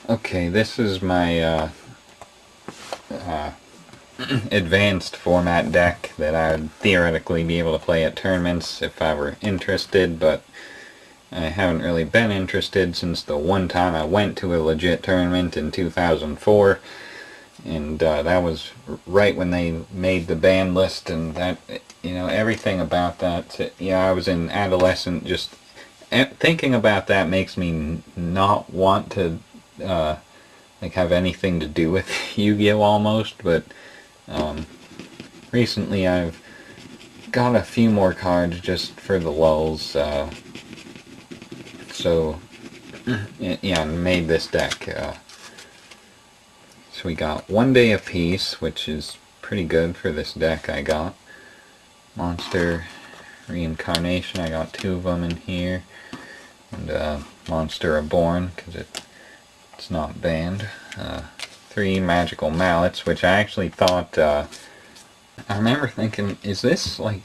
Okay, this is my advanced format deck that I would theoretically be able to play at tournaments if I were interested, but I haven't really been interested since the one time I went to a legit tournament in 2004, and that was right when they made the ban list, and that, everything about that, I was in adolescent, just thinking about that makes me not want to like have anything to do with Yu-Gi-Oh almost, but recently I've got a few more cards just for the lulz, so yeah, made this deck. So we got One Day of Peace, which is pretty good for this deck I got. Monster Reincarnation, I got 2 of them in here. And Monster Reborn, because it's not banned. 3 Magical Mallets, which I actually thought, I remember thinking, is it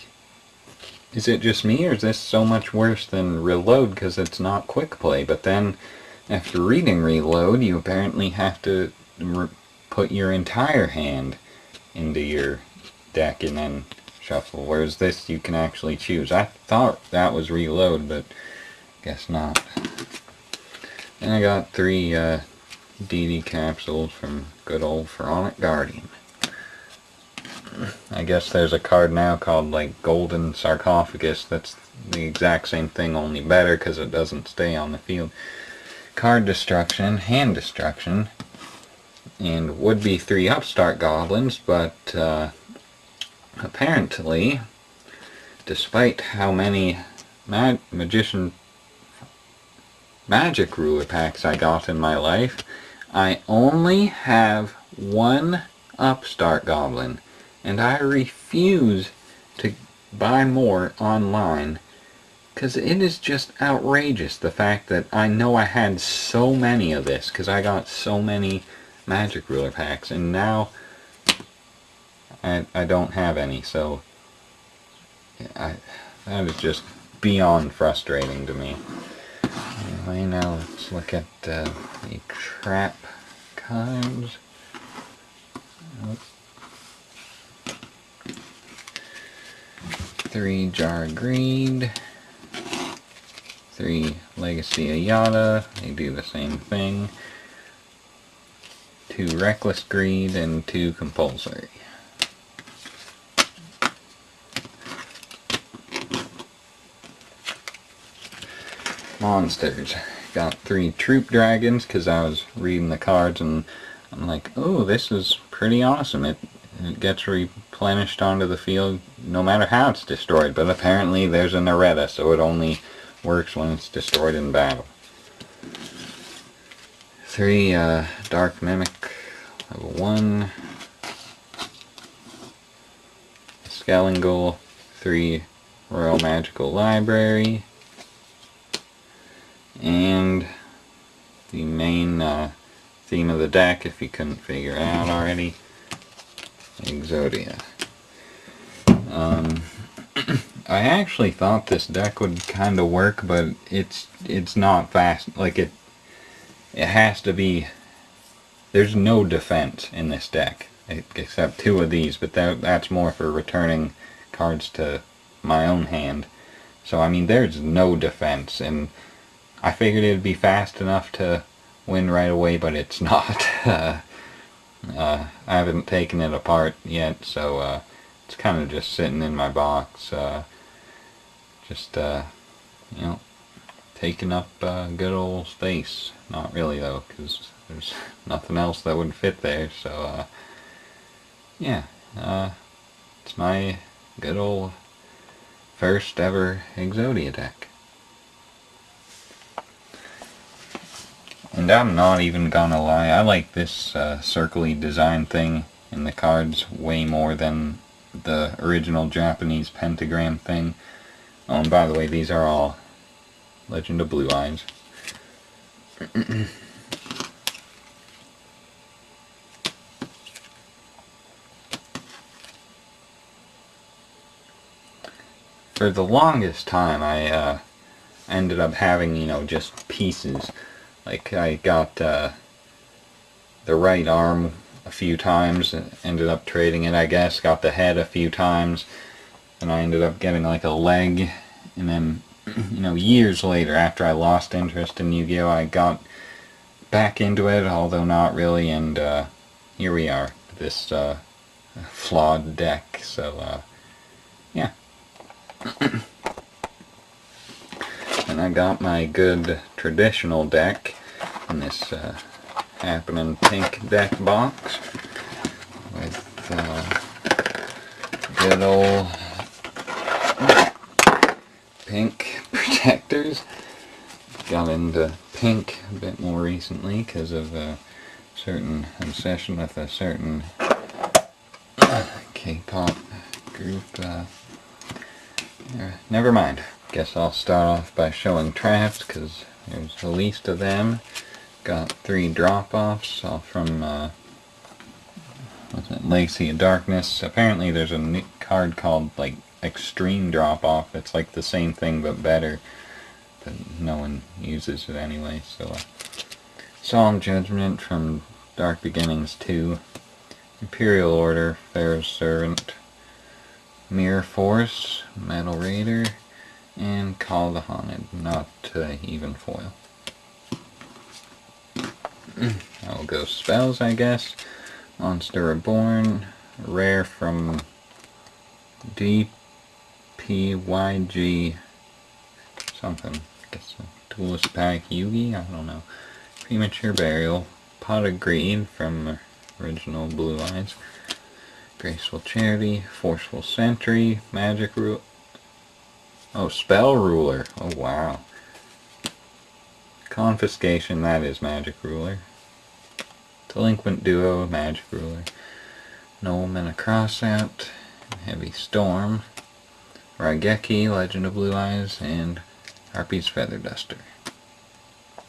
just me, or is this so much worse than Reload because it's not quick play? But then, after reading Reload, you apparently have to put your entire hand into your deck and then shuffle, whereas this you can actually choose. I thought that was Reload, but guess not. And I got 3 DD capsules from good old Pharaonic Guardian. I guess there's a card now called like Golden Sarcophagus that's the exact same thing, only better because it doesn't stay on the field. Card Destruction, Hand Destruction, and would be 3 Upstart Goblins, but apparently, despite how many Magic Ruler packs I got in my life, I only have 1 Upstart Goblin, and I refuse to buy more online because it is just outrageous, the fact that I know I had so many of this because I got so many Magic Ruler packs, and now I don't have any, so that is just beyond frustrating to me. Anyway, now let's look at the trap cards. 3 Jar of Greed, 3 Legacy of Yada, they do the same thing, 2 Reckless Greed, and 2 Compulsory. Monsters. Got 3 Troop Dragons because I was reading the cards and I'm like, oh, this is pretty awesome. It gets replenished onto the field no matter how it's destroyed, but apparently there's an errata, so it only works when it's destroyed in battle. 3 Dark Mimic, level 1. Skellingle, 3 Royal Magical Library, and the main theme of the deck, if you couldn't figure it out already, Exodia. I actually thought this deck would kind of work, but it's not fast. Like it has to be. There's no defense in this deck except 2 of these, but that's more for returning cards to my own hand. So I mean, there's no defense, and I figured it'd be fast enough to win right away, but it's not. I haven't taken it apart yet, so it's kind of just sitting in my box, just taking up good old space. Not really though, because there's nothing else that would fit there. So yeah, it's my good old first ever Exodia deck. And I'm not even gonna lie, I like this circly design thing in the cards way more than the original Japanese pentagram thing. Oh, and by the way, these are all Legend of Blue Eyes. For the longest time, I ended up having, just pieces Like, I got the right arm a few times, and ended up trading it, I guess. Got the head a few times, and I ended up getting like a leg. And then, years later, after I lost interest in Yu-Gi-Oh, I got back into it, although not really, and here we are, this flawed deck. So, yeah. And I got my good traditional deck in this happening pink deck box with good old pink protectors. Got into pink a bit more recently because of a certain obsession with a certain K-pop group. Never mind. Guess I'll start off by showing traps because there's the least of them. Got 3 drop-offs, all from what's it, Legacy of Darkness. Apparently there's a new card called like Extreme Drop-Off. It's like the same thing but better, but no one uses it anyway. So Solemn Judgment from Dark Beginnings 2, Imperial Order, Pharaoh's Servant, Mirror Force, Metal Raider, and Call of the Haunted, not even foil. I'll go spells, I guess. Monster Reborn, rare from DPYG something. I guess a Duelist Pack Yugi, I don't know. Premature Burial, Pot of Greed from original Blue Eyes, Graceful Charity, Forceful Sentry, Magic Rule. Oh, Spell Ruler. Oh, wow. Confiscation, that is Magic Ruler. Delinquent Duo, Magic Ruler. Nobleman a Crossout, Heavy Storm, Raigeki, Legend of Blue Eyes, and Harpy's Feather Duster.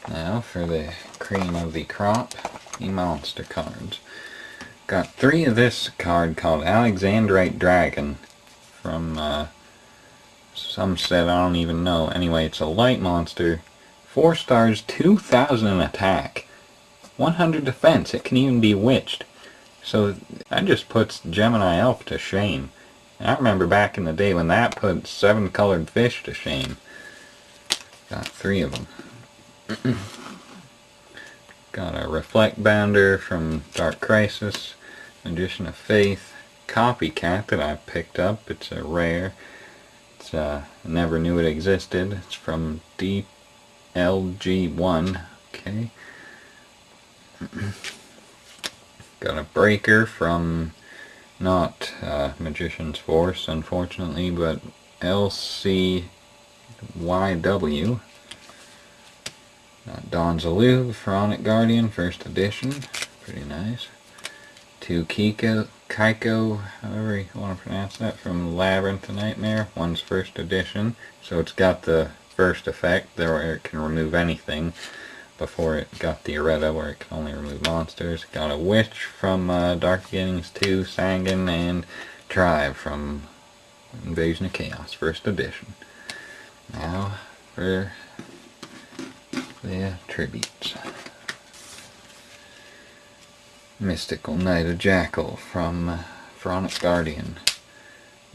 Now for the cream of the crop, the monster cards. Got 3 of this card called Alexandrite Dragon from some set I don't even know. Anyway, it's a light monster. 4 stars, 2000 attack, 100 defense. It can even be witched. So that just puts Gemini Elf to shame. And I remember back in the day when that put 7 colored fish to shame. Got 3 of them. Got a Reflect Bounder from Dark Crisis, Magician of Faith, Copycat that I picked up. It's a rare. It's never knew it existed. It's from DLG1. Okay. Got a Breaker from not Magician's Force, unfortunately, but LCYW. Dawn's Alluve, Pharaonic Guardian, first edition. Pretty nice. 2 Kaiko, however you want to pronounce that, from Labyrinth of Nightmare. One's first edition, so it's got the first effect there where it can remove anything. Before it got the Eretta where it can only remove monsters. Got a Witch from Dark Beginnings 2, Sangan, and Tribe from Invasion of Chaos, first edition. Now for the tributes. Mystical Knight of Jackal from Pharaonic Guardian.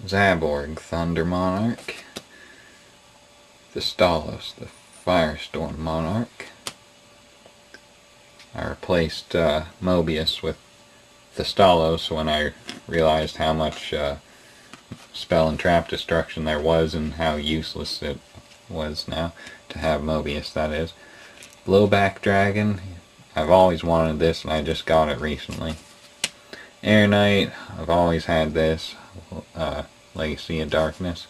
Zaborg, Thunder Monarch. Stalos, the Firestorm Monarch. I replaced Mobius with Stalos when I realized how much spell and trap destruction there was and how useless it was now to have Mobius, that is. Blowback Dragon, I've always wanted this and I just got it recently. Air Knight, I've always had this. Legacy of Darkness.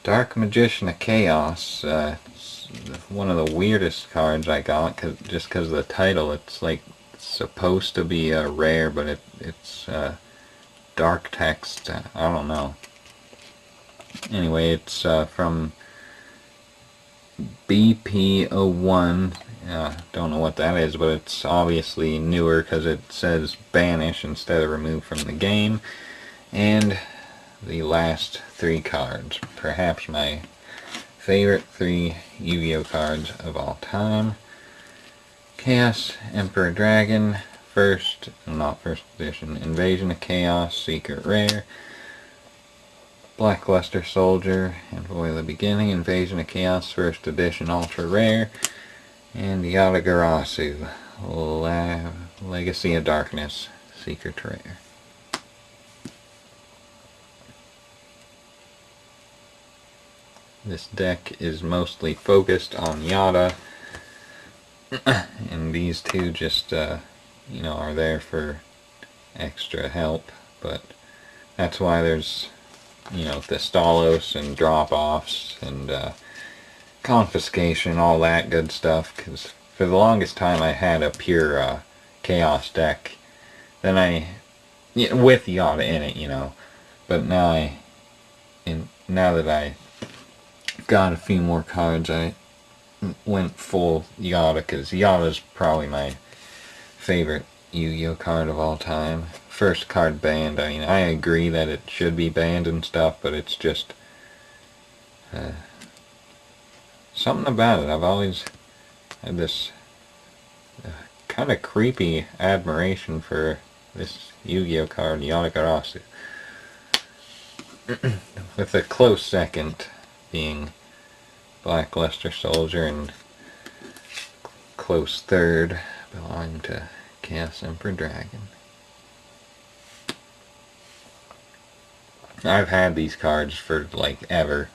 Dark Magician of Chaos, it's one of the weirdest cards I got, just because of the title. It's like supposed to be a rare, but it's dark text. I don't know. Anyway, it's from BP01. Don't know what that is, but it's obviously newer because it says banish instead of remove from the game. And the last 3 cards, perhaps my favorite 3 Yu-Gi-Oh cards of all time. Chaos Emperor Dragon, not first edition, Invasion of Chaos, Secret Rare. Blackluster Soldier, Envoy of the Beginning, Invasion of Chaos, first edition, ultra rare. And Yugioh, Legacy of Darkness, secret rare. This deck is mostly focused on Yada, and these two just, are there for extra help, but that's why there's, the Stalos and drop-offs and confiscation, all that good stuff, because for the longest time I had a pure Chaos deck. Then with Yada in it, but now that I got a few more cards, I went full Yada, because Yada's probably my favorite Yu-Gi-Oh card of all time. First card banned. I mean, I agree that it should be banned and stuff, but it's just something about it. I've always had this kind of creepy admiration for this Yu-Gi-Oh card, Yugioh, with a close second being Blackluster Soldier, and close third belonging to Chaos Emperor Dragon. I've had these cards for ever.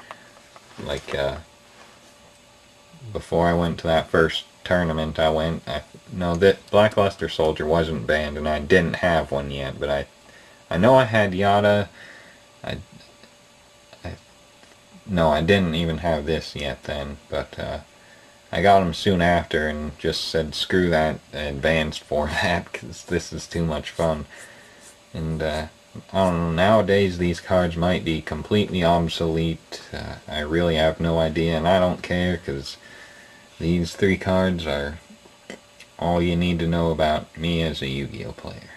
Before I went to that first tournament that Blackluster Soldier wasn't banned, and I didn't have one yet, but I know I had Yada. No, I didn't even have this yet then, but I got him soon after and just said screw that advanced format, because this is too much fun. And I don't know, nowadays these cards might be completely obsolete. I really have no idea, and I don't care, because these 3 cards are all you need to know about me as a Yu-Gi-Oh player.